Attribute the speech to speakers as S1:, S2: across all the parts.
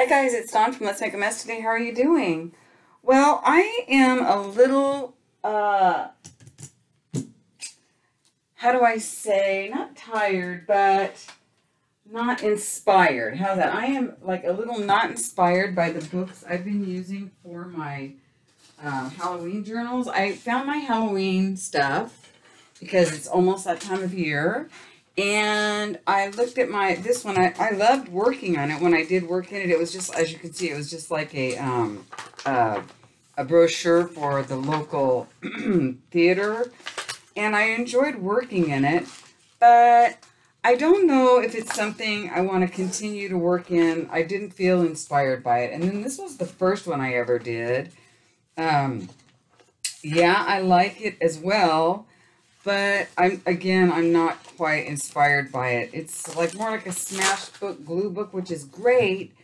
S1: Hi guys, it's Dawn from Let's Make a Mess today. How are you doing? Well, I am a little, how do I say, not tired, but not inspired. How's that? I am like a little not inspired by the books I've been using for my Halloween journals. I found my Halloween stuff because it's almost that time of year. And I looked at this one. I loved working on it. When I did work in it, it was just, as you can see, it was just like a brochure for the local theater. And I enjoyed working in it, but I don't know if it's something I want to continue to work in. I didn't feel inspired by it. And then this was the first one I ever did. Yeah, I like it as well. But I'm not quite inspired by it. It's like more like a smash book, glue book, which is great.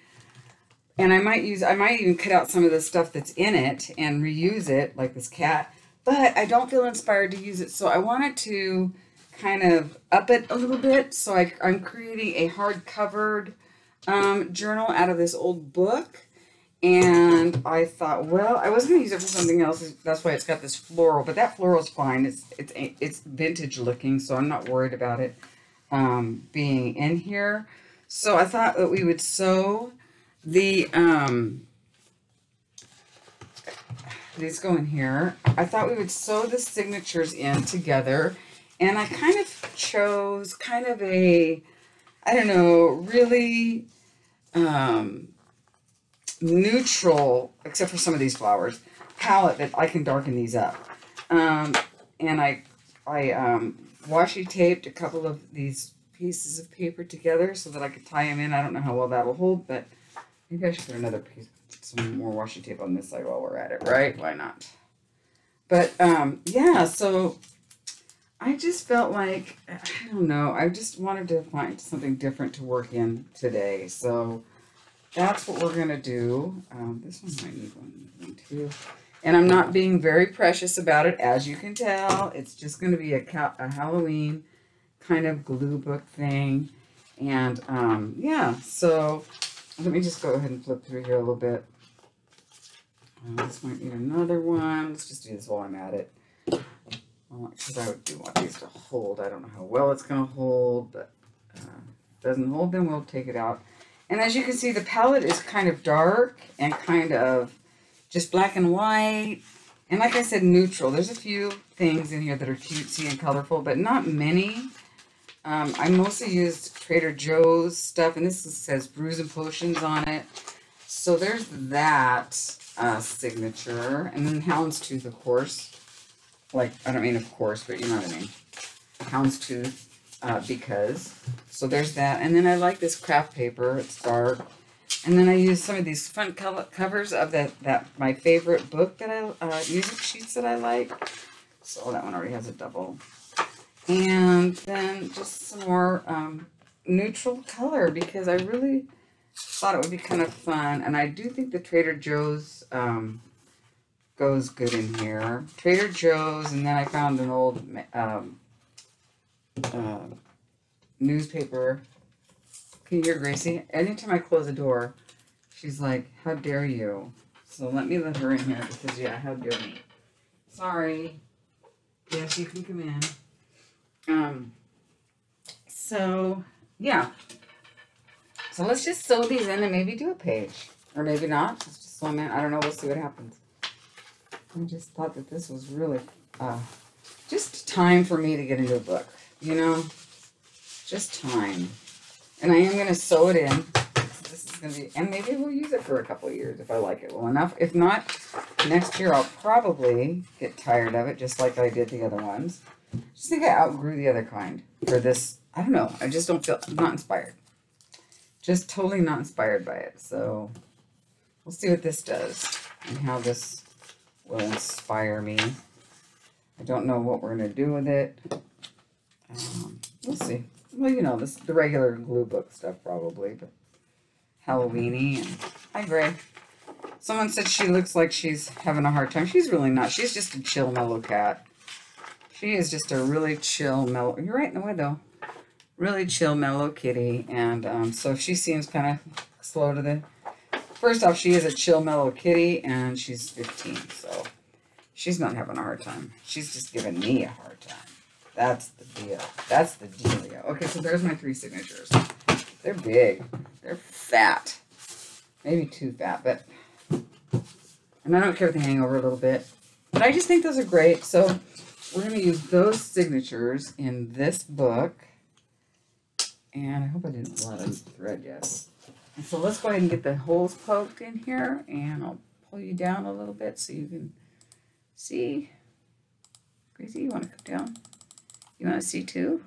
S1: And I might even cut out some of the stuff that's in it and reuse it, like this cat. But I don't feel inspired to use it. So I wanted to kind of up it a little bit. So I'm creating a hardcover journal out of this old book. And I thought, well, I was going to use it for something else. That's why it's got this floral, but that floral's fine. It's vintage looking, so I'm not worried about it being in here. So I thought that we would sew the these go in here. I thought we would sew the signatures in together, and I kind of chose kind of a, I don't know, really neutral, except for some of these flowers, palette that I can darken these up. And I washi taped a couple of these pieces of paper together so that I could tie them in. I don't know how well that'll hold, but maybe I should put another piece, some more washi tape on this side while we're at it, right? Why not? But yeah, so I just felt like, I don't know, I just wanted to find something different to work in today. So that's what we're going to do. This one might need one too. And I'm not being very precious about it, as you can tell. It's just going to be a Halloween kind of glue book thing. And yeah, so let me just go ahead and flip through here a little bit. This might need another one. Let's just do this while I'm at it. Because I do want these to hold. I don't know how well it's going to hold, but if it doesn't hold, then we'll take it out. And as you can see, the palette is kind of dark and kind of just black and white. And like I said, neutral. There's a few things in here that are cutesy and colorful, but not many. I mostly used Trader Joe's stuff, and this says Brews and Potions on it. So there's that signature. And then Houndstooth, of course. Like, I don't mean of course, but you know what I mean. Houndstooth. Because, so there's that. And then I like this craft paper. It's dark. And then I use some of these front covers of my favorite book that music sheets that I like. So that one already has a double. And then just some more neutral color, because I really thought it would be kind of fun. And I do think the Trader Joe's goes good in here. Trader Joe's, and then I found an old newspaper. Can you hear Gracie? Anytime I close a door, she's like, how dare you? So let me let her in here because, yeah, how dare me? Sorry. Yes, you can come in. So, yeah. So let's just sew these in and maybe do a page. Or maybe not. Let's just sew them in. I don't know. We'll see what happens. I just thought that this was really just time for me to get into a book. You know? Just time. And I am going to sew it in. This is going to be, and maybe we'll use it for a couple of years if I like it well enough. If not, next year I'll probably get tired of it, just like I did the other ones. I just think I outgrew the other kind for this. I don't know. I just don't feel, I'm not inspired. Just totally not inspired by it. So we'll see what this does and how this will inspire me. I don't know what we're going to do with it. We'll see. Well, you know, the regular glue book stuff probably, but Halloweeny. And hi, Gray. Someone said she looks like she's having a hard time. She's really not. She's just a chill, mellow cat. She is just a really chill, mellow. You're right in the way, though. Really chill, mellow kitty. And so she seems kind of slow to the First off, she is a chill, mellow kitty, and she's 15, so she's not having a hard time. She's just giving me a hard time. That's the deal. That's the dealio. Okay, so there's my 3 signatures. They're big. They're fat. Maybe too fat, but... And I don't care if they hang over a little bit. But I just think those are great. So we're going to use those signatures in this book. And I hope I didn't run out of thread yet. And so let's go ahead and get the holes poked in here. And I'll pull you down a little bit so you can see. Gracie, you want to come down? You want to see too?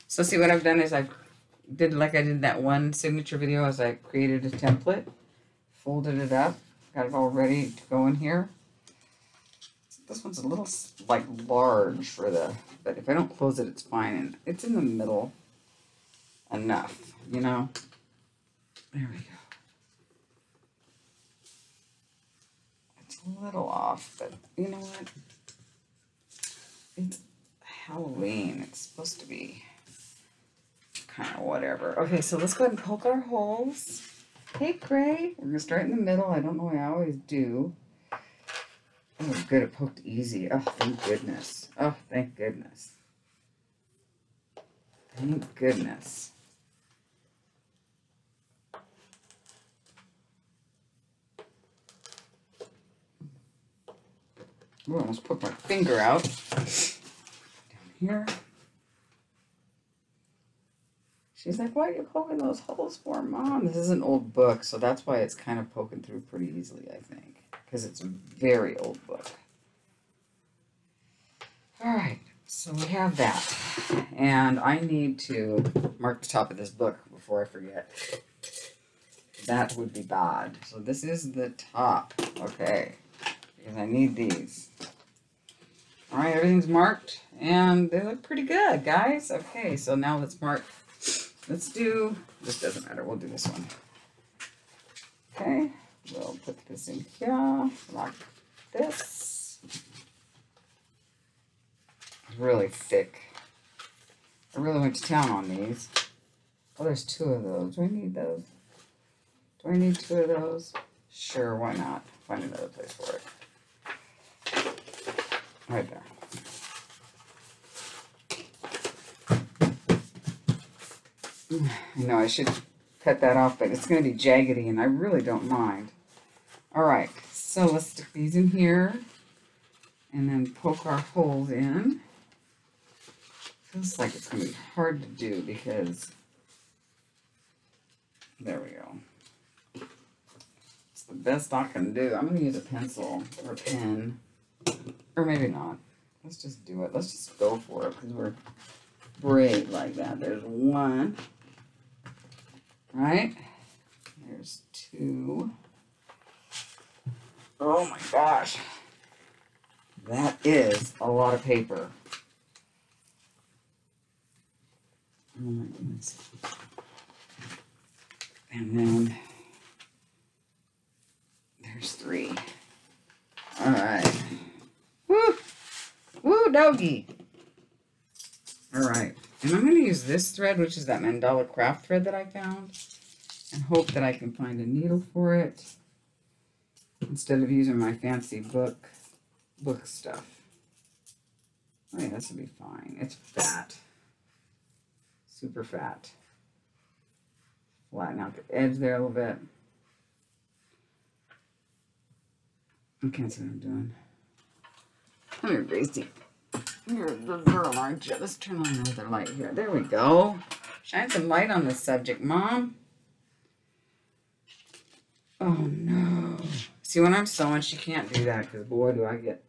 S1: So see what I've done is I did like I did that one signature video as I created a template. Folded it up. Got it all ready to go in here. This one's a little like large for the, but if I don't close it, it's fine. And it's in the middle enough, you know. There we go. It's a little off, but you know what? It's Halloween. It's supposed to be kind of whatever. Okay, so let's go ahead and poke our holes. Hey, Gray. We're going to start in the middle. I don't know why I always do. Oh, good. It poked easy. Oh, thank goodness. Oh, thank goodness. Thank goodness. Ooh, I almost put my finger out. Down here. She's like, why are you poking those holes for, Mom? This is an old book, so that's why it's kind of poking through pretty easily, I think. Because it's a very old book. All right, so we have that. And I need to mark the top of this book before I forget. That would be bad. So this is the top, okay. Because I need these. All right, everything's marked. And they look pretty good, guys. Okay, so now let's mark. Let's do, this doesn't matter, we'll do this one. Okay, we'll put this in here, like this. It's really thick. I really went to town on these. Oh, there's 2 of those. Do I need those? Do I need 2 of those? Sure, why not? Find another place for it. Right there. I know I should cut that off, but it's going to be jaggedy, and I really don't mind. All right, so let's stick these in here, and then poke our holes in. Feels like it's going to be hard to do because, there we go. It's the best I can do. I'm going to use a pencil or a pen, or maybe not. Let's just do it. Let's just go for it because we're brave like that. There's 1. Right? There's 2. Oh my gosh. That is a lot of paper. Oh my goodness. And then there's 3. All right. Woo! Woo, doggy. All right. And I'm going to use this thread, which is that mandala craft thread that I found, and hope that I can find a needle for it instead of using my fancy book stuff. Oh yeah, this will be fine. It's fat. Super fat. Flatten out the edge there a little bit. I can't see what I'm doing. Come here, Gracie. You're a good girl, aren't you? Let's turn on another light here. There we go. Shine some light on this subject, Mom. Oh, no. See, when I'm sewing, she can't do that because, boy, do I get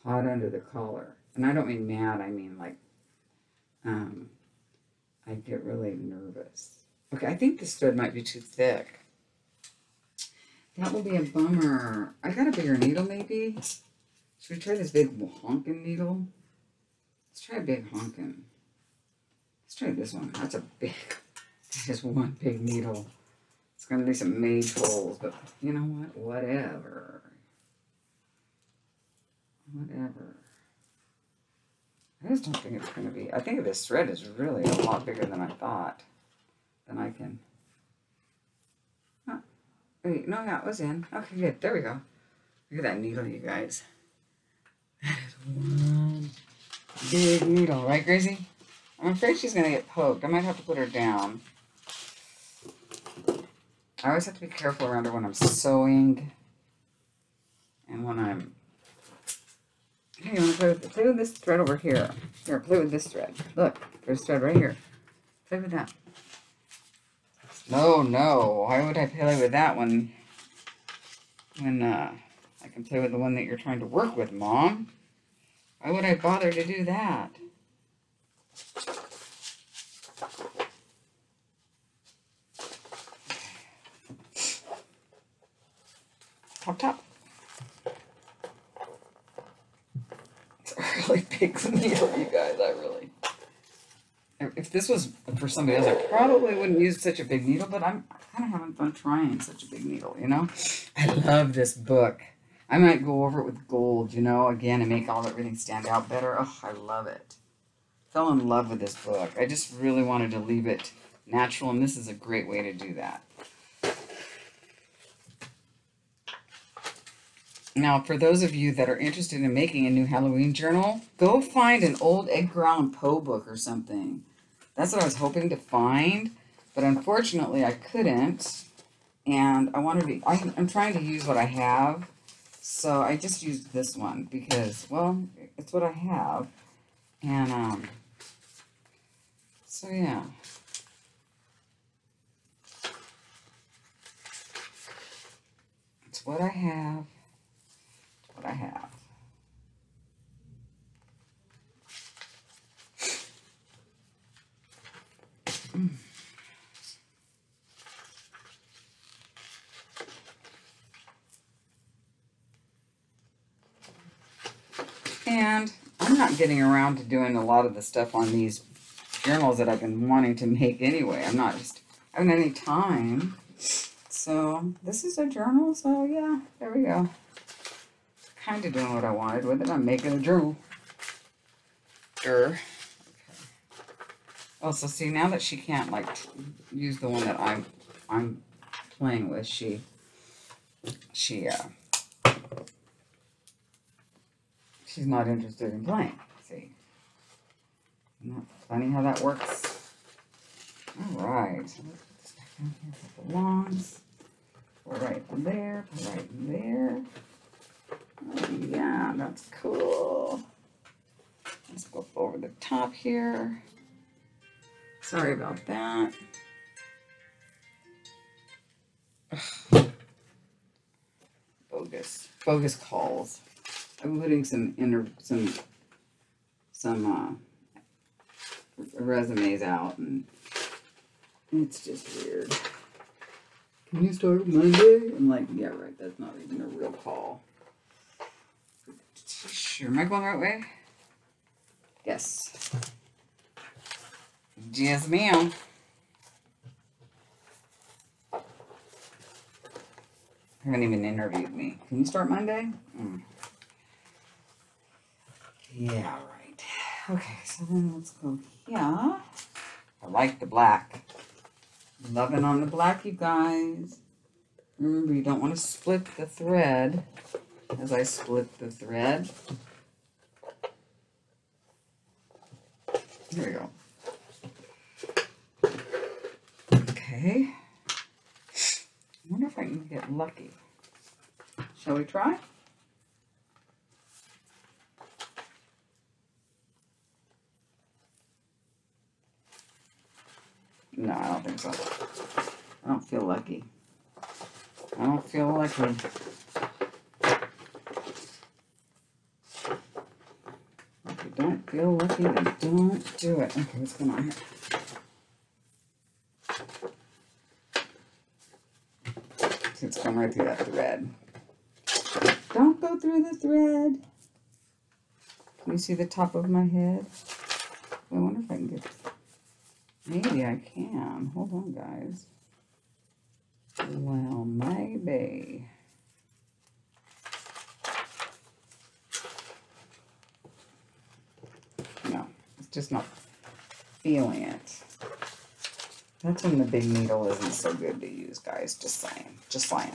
S1: hot under the collar. And I don't mean mad. I mean, like, I get really nervous. Okay, I think this thread might be too thick. That will be a bummer. I got a bigger needle, maybe. Should we try this big honkin' needle? Let's try a big honkin'. Let's try this one. That's a big, that is one big needle. It's going to be some mage holes, but you know what? Whatever. Whatever. I just don't think it's going to be, I think this thread is really a lot bigger than I thought. Then I can, huh. Wait, no, that was in. Okay, good. There we go. Look at that needle, you guys. That is one big needle, right, Gracie? I'm afraid she's going to get poked. I might have to put her down. I always have to be careful around her when I'm sewing and when I'm... Hey, you want to play with this thread over here? Here, play with this thread. Look, there's a thread right here. Play with that. No, no. Why would I play with that one when I can play with the one that you're trying to work with, Mom? Why would I bother to do that? Top. It's a really big needle, you guys. If this was for somebody else, I probably wouldn't use such a big needle, but I'm kind of having fun trying such a big needle, you know? I love this book. I might go over it with gold, you know, again, and make everything stand out better. Oh, I love it. Fell in love with this book. I just really wanted to leave it natural, and this is a great way to do that. Now, for those of you that are interested in making a new Halloween journal, go find an old Edgar Allan Poe book or something. That's what I was hoping to find, but unfortunately I couldn't. And I'm trying to use what I have, so I just used this one because, well, it's what I have. And, so yeah. It's what I have. What I have. And I'm not getting around to doing a lot of the stuff on these journals that I've been wanting to make anyway. I haven't had any time. So this is a journal, so yeah, there we go. Kind of doing what I wanted with it. I'm making a journal. Okay. Oh, so see, now that she can't like use the one that I'm playing with, she's not interested in playing. See, isn't that funny how that works? All right, so let's put this back down here if it belongs. Put right there. Put right there. Oh, yeah, that's cool. Let's go over the top here. Sorry about that. Ugh. Bogus calls. I'm putting some resumes out, and it's just weird. Can you start Monday? I'm like, yeah, right. That's not even a real call. Sure, am I going the right way? Yes. Yes, ma'am. Haven't even interviewed me. Can you start Monday? Yeah, right. Okay, so then let's go here. I like the black. Loving on the black, you guys. Remember, you don't want to split the thread as I split the thread. There we go. Okay. I wonder if I can get lucky. Shall we try? No, I don't think so. I don't feel lucky. I don't feel lucky. If you don't feel lucky, then don't do it. Okay, what's going on here? See, it's going right through that thread. Don't go through the thread. Can you see the top of my head? I wonder if I can get... Maybe I can. Hold on, guys. Well, maybe. No, it's just not feeling it. That's when the big needle isn't so good to use, guys. Just saying. Just saying.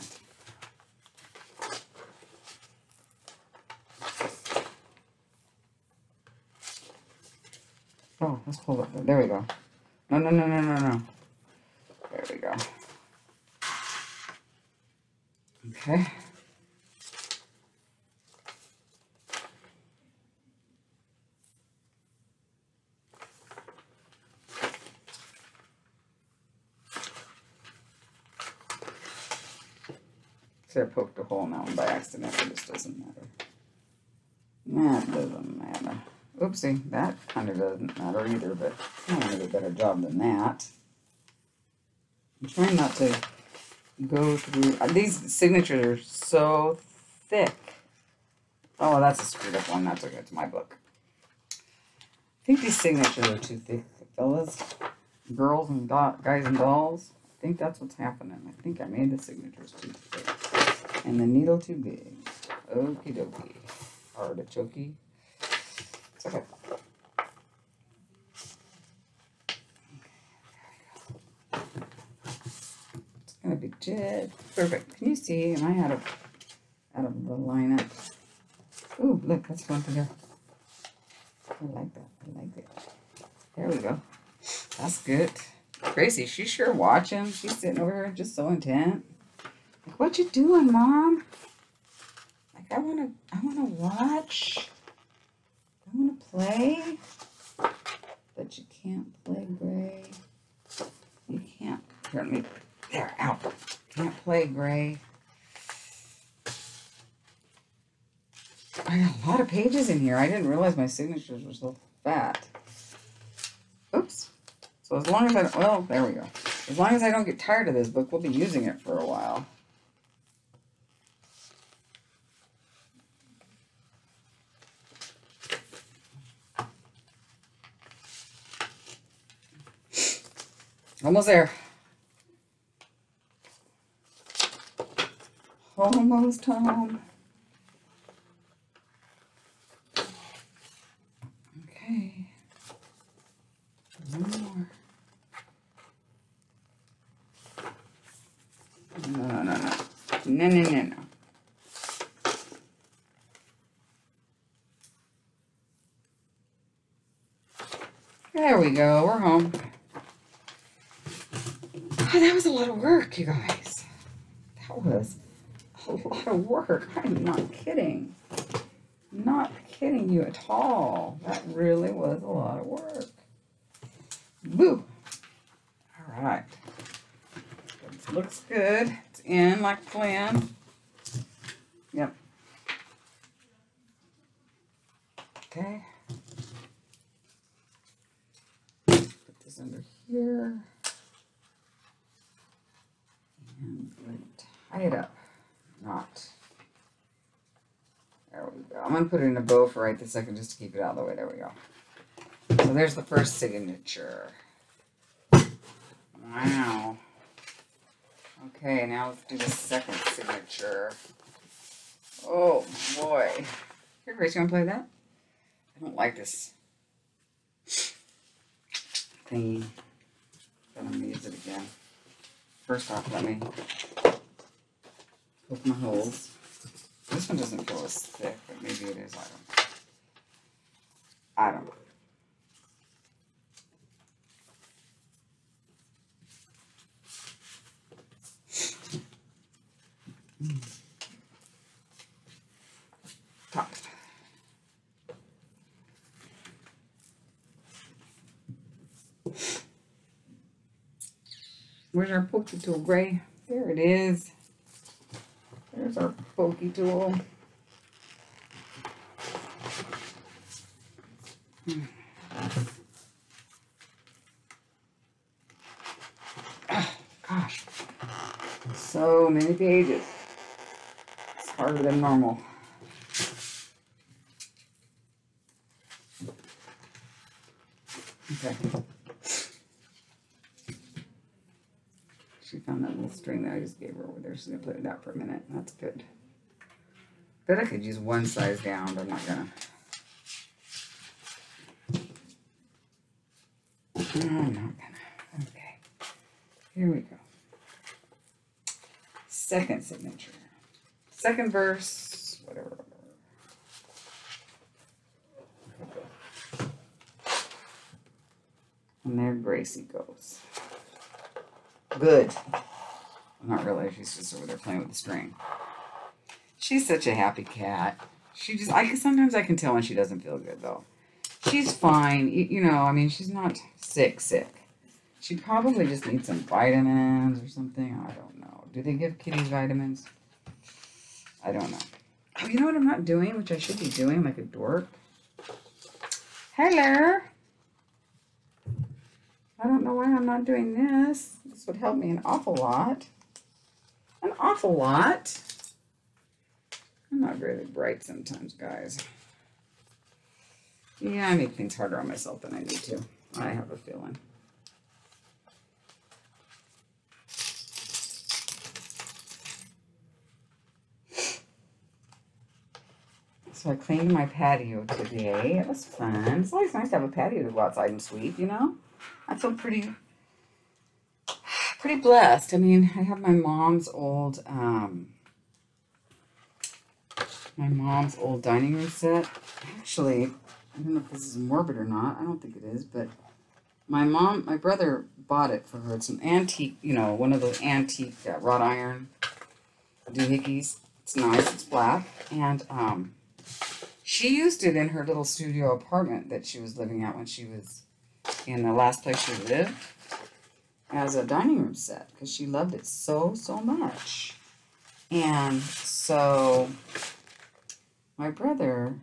S1: Oh, let's pull it. There we go. No, no, no, no, no, no. There we go. Okay. See, I poked a hole in that one by accident. It just doesn't matter. That doesn't matter. Oopsie, that kind of doesn't matter either, but I want to do a better job than that. I'm trying not to go through. These signatures are so thick. Oh, that's a screwed up one. That's okay. It's my book. I think these signatures are too thick, fellas. Girls and guys and dolls. I think that's what's happening. I think I made the signatures too thick. And the needle too big. Okie dokie. Artichoke. It's okay. It's gonna be just perfect. Can you see? Am I out of the lineup? Ooh, look, that's one there. I like that. I like it. There we go. That's good. Gracie, she's sure watching. She's sitting over here just so intent. Like, what you doing, Mom? Like, I wanna watch. I wanna play. But you can't play, Gray. You can't. Here, let me. There, out. Can't play, Gray. I got a lot of pages in here. I didn't realize my signatures were so fat. Oops. So as long as I don't, well, there we go. As long as I don't get tired of this book, we'll be using it for a while. Almost there. Almost home. Okay. One more. No, no, no, no. No, no, no, no. There we go. We're home. Oh, that was a lot of work, you guys. That was a lot of work. I'm not kidding. Not kidding you at all. That really was a lot of work. Woo! All right. It looks good. It's in like planned. Yep. Okay. Put this under here. And tie it up. Not. There we go. I'm going to put it in a bow for right this second just to keep it out of the way. There we go. So there's the first signature. Wow. Okay, now let's do the second signature. Oh, boy. Here, Grace, you want to play that? I don't like this thingy. But I'm going to use it again. First off, let me poke my holes. This one doesn't feel as thick, but maybe it is. I don't know. Top. Where's our pokey tool, Gray? There it is. There's our pokey tool. Oh, gosh. So many pages. It's harder than normal. Okay. She found that little string that I just gave her over there. She's going to put it out for a minute. That's good. Bet I could use one size down, but I'm not going to. I'm not going to. Okay. Here we go. Second signature. Second verse, whatever. And there Gracie goes. Good. Well, not really. She's just over there playing with the string. She's such a happy cat. She just, sometimes I can tell when she doesn't feel good, though. She's fine. You know, I mean, she's not sick. She probably just needs some vitamins or something. I don't know. Do they give kitties vitamins? I don't know. Oh, you know what I'm not doing, which I should be doing like a dork? Hello. I don't know why I'm not doing this. This would help me an awful lot. An awful lot. I'm not very bright sometimes, guys. Yeah, I make things harder on myself than I need to. I have a feeling. So I cleaned my patio today. It was fun. It's always nice to have a patio to go outside and sweep, you know? I feel pretty blessed. I mean, I have my mom's old dining room set. Actually, I don't know if this is morbid or not. I don't think it is, but my brother bought it for her. It's an antique, you know, one of those antique wrought iron doohickeys. It's nice. It's black. And she used it in her little studio apartment that she was living at when she was in the last place she lived as a dining room set because she loved it so much. And so my brother,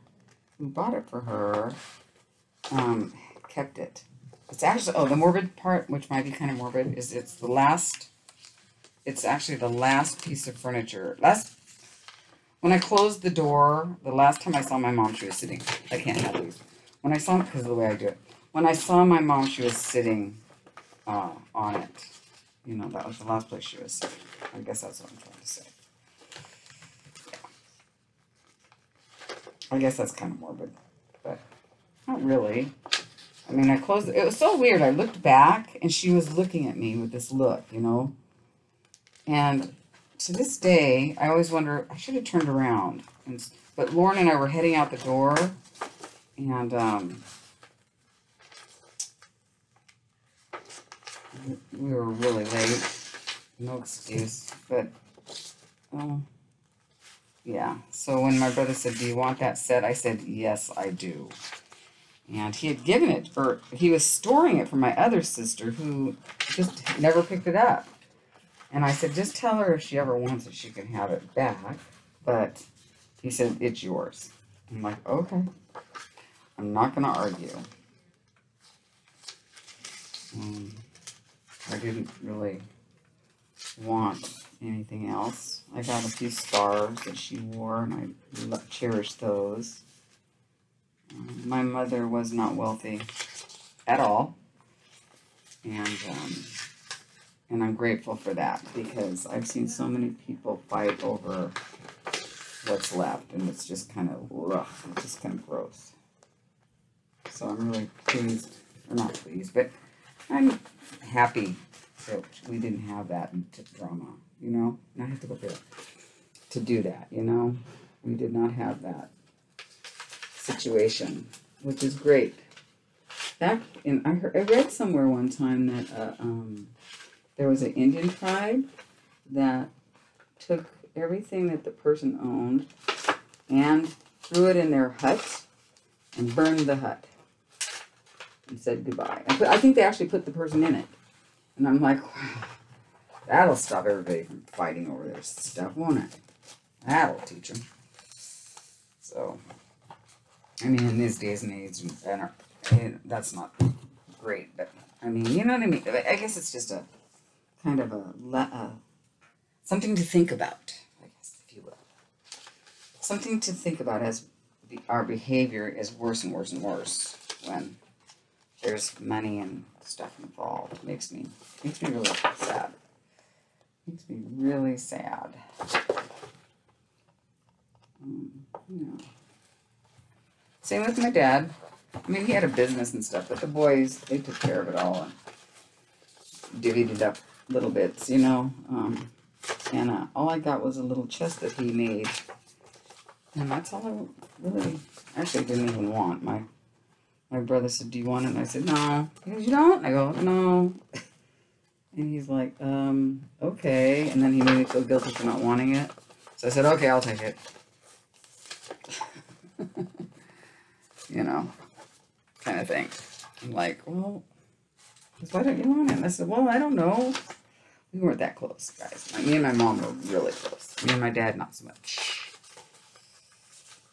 S1: who bought it for her, kept it. It's actually, the morbid part, which might be kind of morbid, is it's actually the last piece of furniture. When I closed the door, the last time I saw my mom, she was sitting. I can't have these. When I saw it, because of the way I do it. When I saw my mom, she was sitting on it. You know, that was the last place she was sitting. I guess that's what I'm trying to say. Yeah. I guess that's kind of morbid, but not really. I mean, I closed it. It was so weird. I looked back, and she was looking at me with this look, you know. And to this day, I always wonder, I should have turned around. But Lauren and I were heading out the door, and we were really late. No excuse. But, yeah. So when my brother said, "Do you want that set?" I said, "Yes, I do." And he had given it, or he was storing it for my other sister who just never picked it up. And I said, just tell her if she ever wants it, she can have it back. But he said, it's yours. I'm like, okay. I'm not going to argue. I didn't really want anything else. I got a few scarves that she wore, and I cherished those. My mother was not wealthy at all. And I'm grateful for that because I've seen so many people fight over what's left, and it's just kind of rough. It's just kind of gross. So I'm really pleased, or not pleased, but I'm happy that we didn't have that drama, you know? And I have to go there to do that, you know? We did not have that situation, which is great. I read somewhere one time that there was an Indian tribe that took everything that the person owned and threw it in their hut and burned the hut and said goodbye. I think they actually put the person in it. And I'm like, wow, that'll stop everybody from fighting over their stuff, won't it? That'll teach them. So, I mean, in these days and age, that's not great, but I mean, you know what I mean? I guess it's just a kind of something to think about, I guess, if you will. Something to think about as our behavior is worse and worse and worse when there's money and stuff involved. Makes me really sad. Makes me really sad. Same with my dad. I mean, he had a business and stuff, but the boys, they took care of it all and divvied it up little bits, you know. And all I got was a little chest that he made. And that's all I really actually didn't even want. My brother said, do you want it? And I said, no. He goes, you don't? And I go, no. And he's like, okay. And then he made me feel guilty for not wanting it. So I said, okay, I'll take it. You know, kind of thing. I'm like, well, why don't you want it? And I said, well, I don't know. We weren't that close, guys. Me and my mom were really close. Me and my dad, not so much.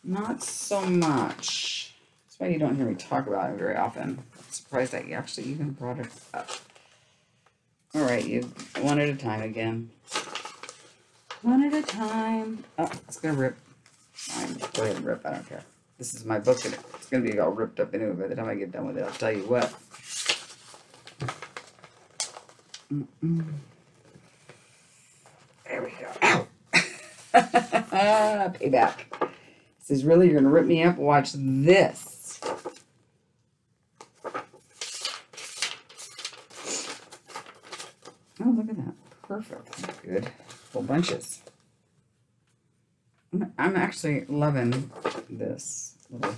S1: Not so much. That's why you don't hear me talk about it very often. I'm surprised that you actually even brought it up. All right, you one at a time again. One at a time. Oh, it's going to rip. Fine, go ahead and rip. I don't care. This is my book, and it's going to be all ripped up anyway. By the time I get done with it, I'll tell you what. There we go. Ow! Payback. It says, really, you're going to rip me up? Watch this. Oh, look at that. Perfect. Good. Whole bunches. I'm actually loving this little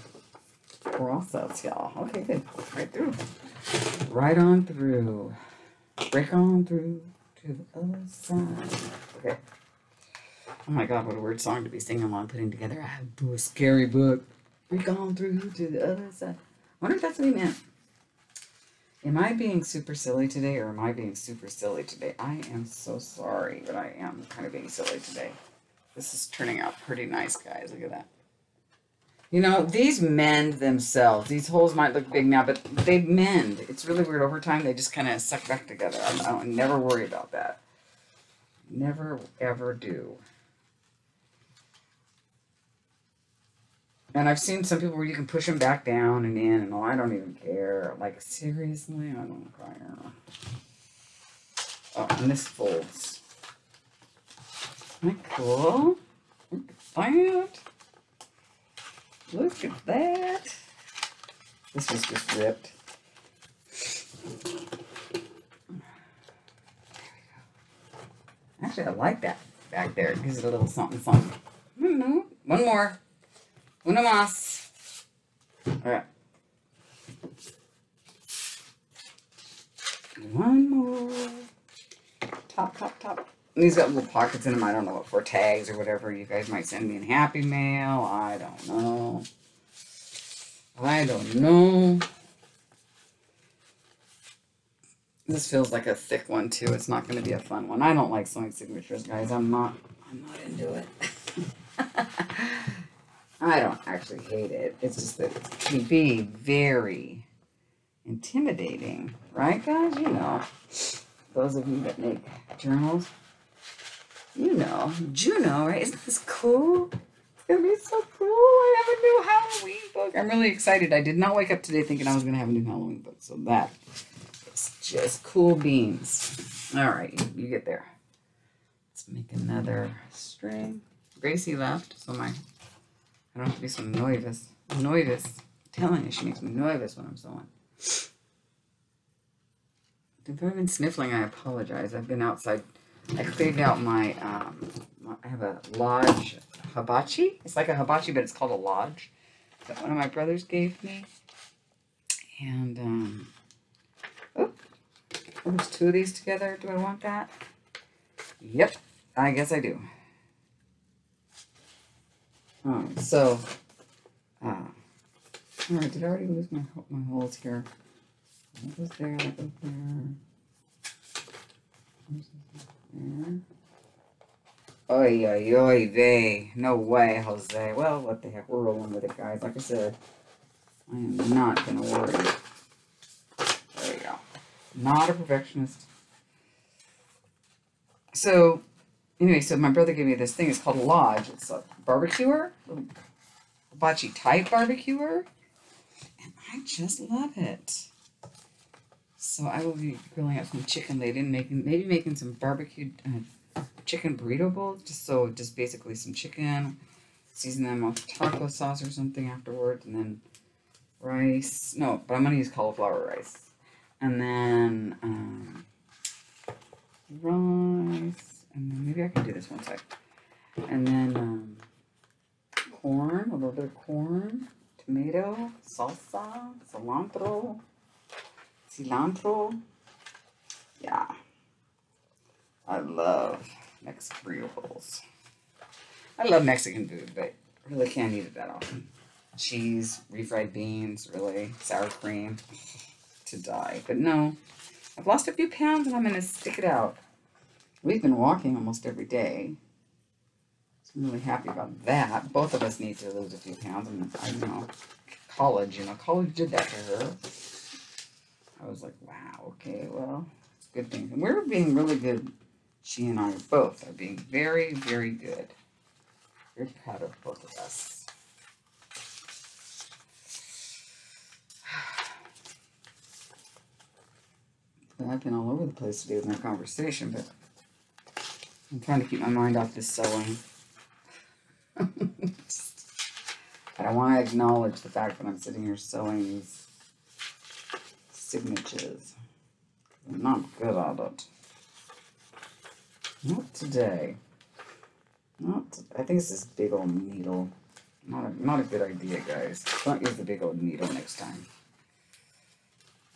S1: process, y'all. Okay, good. Right through. Right on through. Break on through to the other side. Okay. Oh my God, what a weird song to be singing while I'm putting together a scary book. Break on through to the other side. I wonder if that's what he meant. Am I being super silly today, or am I being super silly today? I am so sorry, but I am kind of being silly today. This is turning out pretty nice, guys. Look at that. You know, these mend themselves. These holes might look big now, but they mend. It's really weird. Over time, they just kind of suck back together. I never worry about that. Never, ever do. And I've seen some people where you can push them back down and in, and I don't even care. Like, seriously? I don't care. Oh, and this folds. Isn't that cool? Look at that. Look at that. This was just ripped. There we go. Actually, I like that back there. It gives it a little something, something. I don't know. One more. Una más. All right. One more. Top, top, top. And these got little pockets in them. I don't know what for, tags or whatever. You guys might send me in Happy Mail. I don't know. I don't know. This feels like a thick one too. It's not going to be a fun one. I don't like sewing signatures, guys. I'm not into it. I don't actually hate it. It's just that it can be very intimidating, right, guys? You know, those of you that make journals, you know, right? Isn't this cool? It's gonna be so cool. I have a new Halloween book. I'm really excited. I did not wake up today thinking I was gonna have a new Halloween book, so that is just cool beans. All right, you get there. Let's make another string. Gracie left, so I don't have to be so nervous. I'm telling you, she makes me nervous when I'm sewing. If I've been sniffling, I apologize. I've been outside. I cleaned out my, I have a Lodge hibachi. It's like a hibachi, but it's called a Lodge that one of my brothers gave me. And, oh, there's two of these together. Do I want that? Yep, I guess I do. So, all right, did I already lose my holes here? That goes there, that goes there. There. Oy, oy, oy, vey. No way, Jose. Well, what the heck, we're rolling with it, guys. Like I said, I am not going to worry. There we go. Not a perfectionist. So, anyway, so my brother gave me this thing. It's called a Lodge. It's a barbecuer, hibachi type barbecuer, and I just love it. So I will be grilling up some chicken later and maybe making some barbecued chicken burrito bowls. Just basically some chicken, season them with taco sauce or something afterwards, and then rice. No, but I'm gonna use cauliflower rice, and then rice, and then maybe I can do this one side. And then corn, a little bit of corn, tomato, salsa, cilantro. Yeah, I love Mexican burritos. I love Mexican food, but really can't eat it that often. Cheese, refried beans, really, sour cream, to die. But no, I've lost a few pounds and I'm going to stick it out. We've been walking almost every day. So I'm really happy about that. Both of us need to lose a few pounds. And I know, college did that to her. I was like, wow, okay, well, it's a good thing. And we're being really good. She and I both are being very, very good. Very proud of both of us. I've been all over the place today with my conversation, but I'm trying to keep my mind off this sewing. I don't want to acknowledge the fact that I'm sitting here sewing these signatures. I'm not good at it. Not today. I think it's this big old needle. Not a good idea, guys. Don't use the big old needle next time.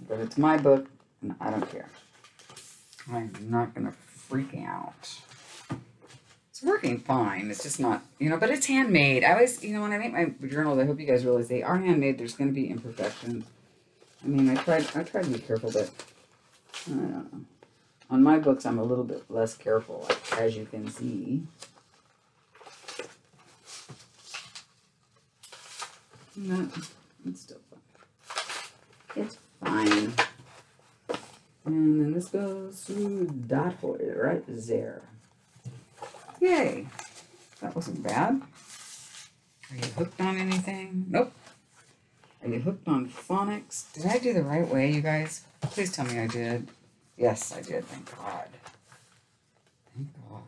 S1: But it's my book, and I don't care. I'm not going to freak out. It's working fine. It's just not, but it's handmade. I always, when I make my journals, I hope you guys realize they are handmade. There's going to be imperfections. I mean, I try to be careful, but I don't know. On my books, I'm a little bit less careful, as you can see. No, it's still fine. It's fine. And then this goes through dot hole right there. Yay. That wasn't bad. Are you hooked on anything? Nope. Are you hooked on phonics? Did I do the right way, you guys? Please tell me I did. Yes, I did. Thank God. Thank God.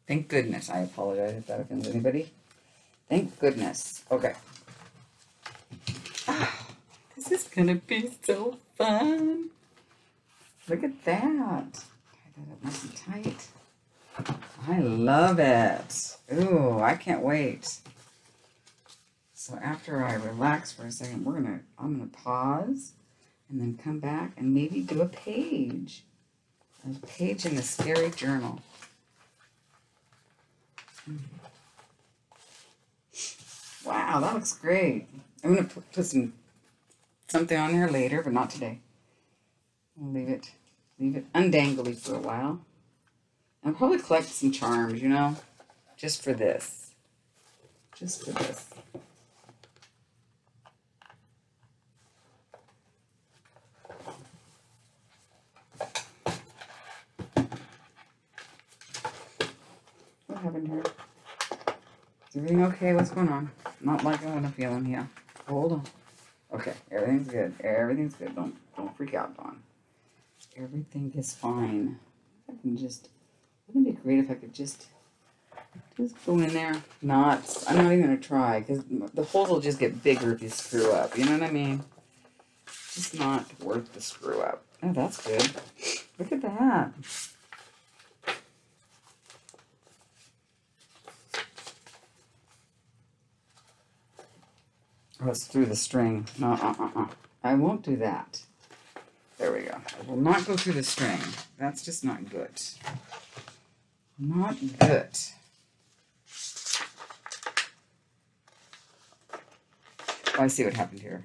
S1: Thank goodness. I apologize if that offends anybody. Thank goodness. Okay. This is going to be so fun. Look at that. Tie that up nice and tight. I love it. Ooh, I can't wait. So after I relax for a second, I'm gonna pause and then come back and maybe do a page in the scary journal. Wow, that looks great. I'm gonna put something on there later, but not today. I'll leave it undangly for a while. I'll probably collect some charms, just for this. Just for this. What happened here? Is everything okay? What's going on? Not like I want to feel in here. Hold on. Okay, everything's good. Everything's good. Don't freak out, Dawn. Everything is fine. I can just, wouldn't it be great if I could just go in there? I'm not even going to try, because the holes will just get bigger if you screw up. You know what I mean? Just not worth the screw up. Oh, that's good. Look at that. Oh, it's through the string. No, I won't do that. There we go. I will not go through the string. That's just not good. Not good. Oh, I see what happened here.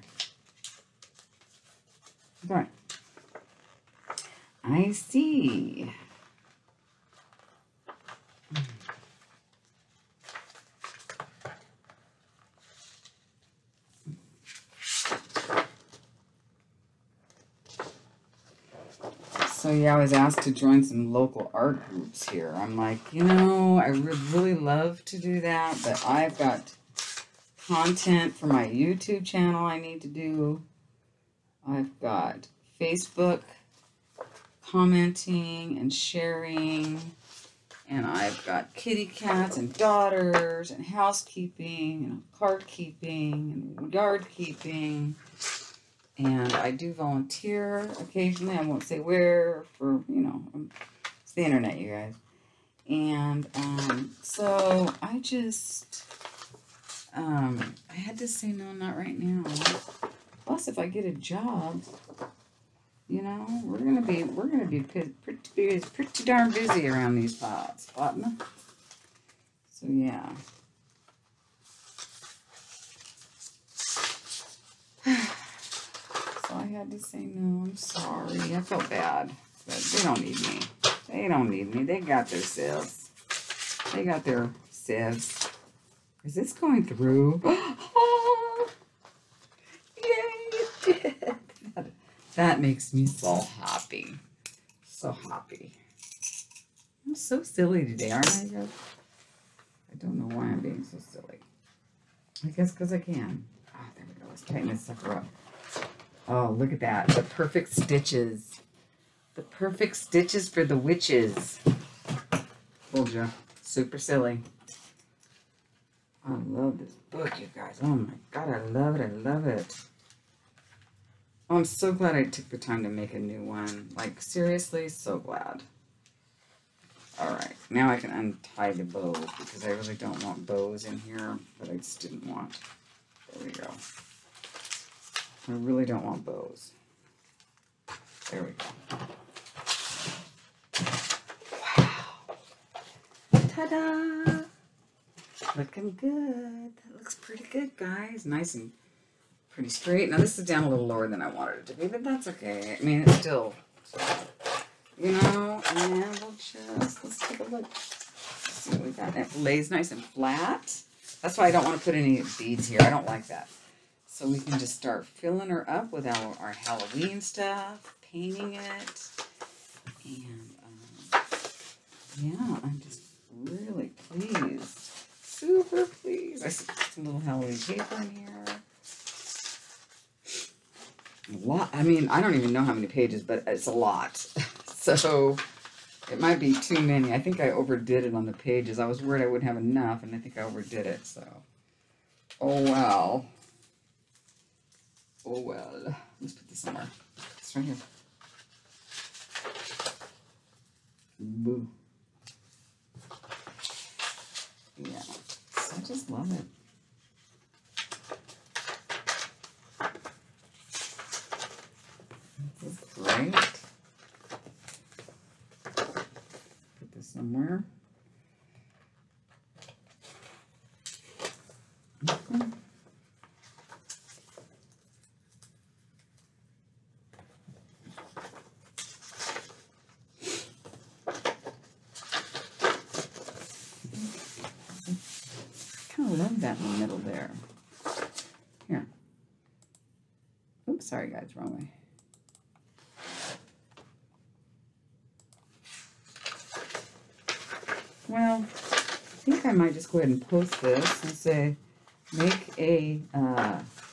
S1: All right. I see. So yeah, I was asked to join some local art groups here. I'm like, I would really love to do that, but I've got content for my YouTube channel I need to do. I've got Facebook commenting and sharing, and I've got kitty cats and daughters and housekeeping and card keeping and yard keeping. And I do volunteer occasionally. I won't say where for, the internet, you guys. And so I just I had to say no, not right now. Plus, if I get a job, you know, we're gonna be pretty darn busy around these pots, partner. So yeah. So I had to say no. I'm sorry. I felt bad, but they don't need me. They don't need me. They got their sieves. They got their sieves. Is this going through? Oh, yay, it did. That makes me so happy. So happy. I'm so silly today, aren't I, guys? I don't know why I'm being so silly. I guess because I can. Oh, there we go. Let's tighten this sucker up. Oh, look at that. The perfect stitches. The perfect stitches for the witches. Told you. Super silly. I love this book, you guys. Oh my God, I love it. I love it. Oh, I'm so glad I took the time to make a new one. Like, seriously, so glad. All right, now I can untie the bow because I really don't want bows in here, but I just didn't want. There we go. I really don't want bows. There we go. Wow. Ta-da! Looking good. That looks pretty good, guys. Nice and pretty straight. Now, this is down a little lower than I wanted it to be, but that's okay. I mean, it's still, you know, and we'll just, let's take a look. Let's see what we got. It lays nice and flat. That's why I don't want to put any beads here. I don't like that. So we can just start filling her up with our Halloween stuff, painting it. And, yeah, I'm just really pleased. Super pleased. I see some little Halloween paper in here. A lot. I mean, I don't even know how many pages, but it's a lot. So it might be too many. I think I overdid it on the pages. I was worried I wouldn't have enough, and I think I overdid it. So, oh well. Oh well. Let's put this somewhere. It's right here. Boo. Yeah. So I just love it. This is great. Put this somewhere. Okay. I love that in the middle there. Here. Oops, sorry guys, wrong way. Well, I think I might just go ahead and post this and say, make a,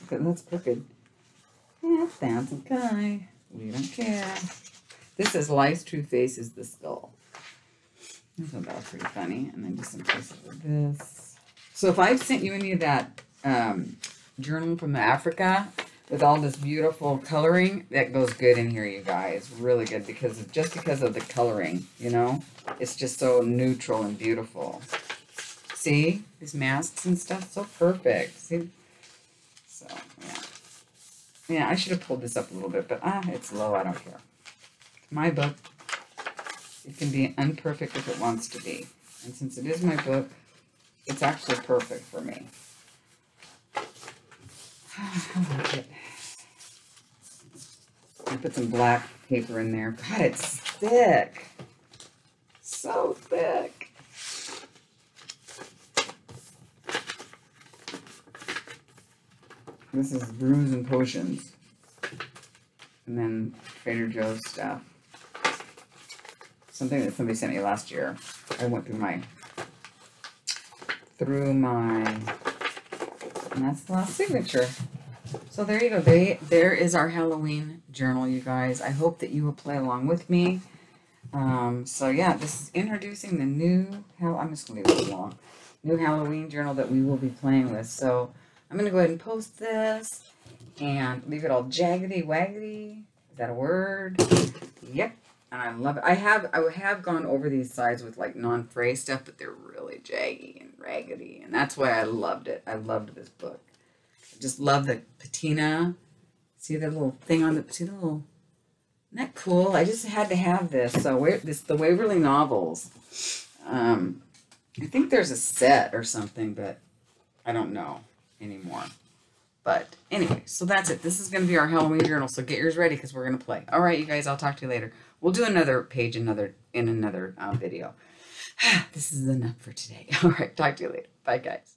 S1: that's crooked. Yeah, that's okay. We don't care. This is Life's True Face is the Skull. I thought that was pretty funny. And then just some places like this. So if I've sent you any of that journal from Africa with all this beautiful coloring, that goes good in here, you guys. Really good because of the coloring, you know? It's just so neutral and beautiful. See? These masks and stuff, so perfect. See? So, yeah. Yeah, I should have pulled this up a little bit, but it's low. I don't care. My book, it can be unperfect if it wants to be. And since it is my book, it's actually perfect for me. I like it. I put some black paper in there. God, it's thick. So thick. This is Brews and Potions. And then Trader Joe's stuff. Something that somebody sent me last year. I went through my, and that's the last signature. So there you go. There is our Halloween journal, you guys. I hope that you will play along with me. So yeah, this is introducing the new, I'm just going to leave it alone, new Halloween journal that we will be playing with. So I'm going to go ahead and post this and leave it all jaggedy waggedy. Is that a word? Yep. And I love it. I have gone over these sides with like non-fray stuff, but they're really jaggy and raggedy. And that's why I loved it. I loved this book. I just love the patina. See the little thing on the, see the little, isn't that cool? I just had to have this. So the Waverly Novels. I think there's a set or something, but I don't know anymore. But anyway, so that's it. This is going to be our Halloween journal. So get yours ready because we're going to play. All right, you guys, I'll talk to you later. We'll do another page in another video. This is enough for today. All right, talk to you later. Bye, guys.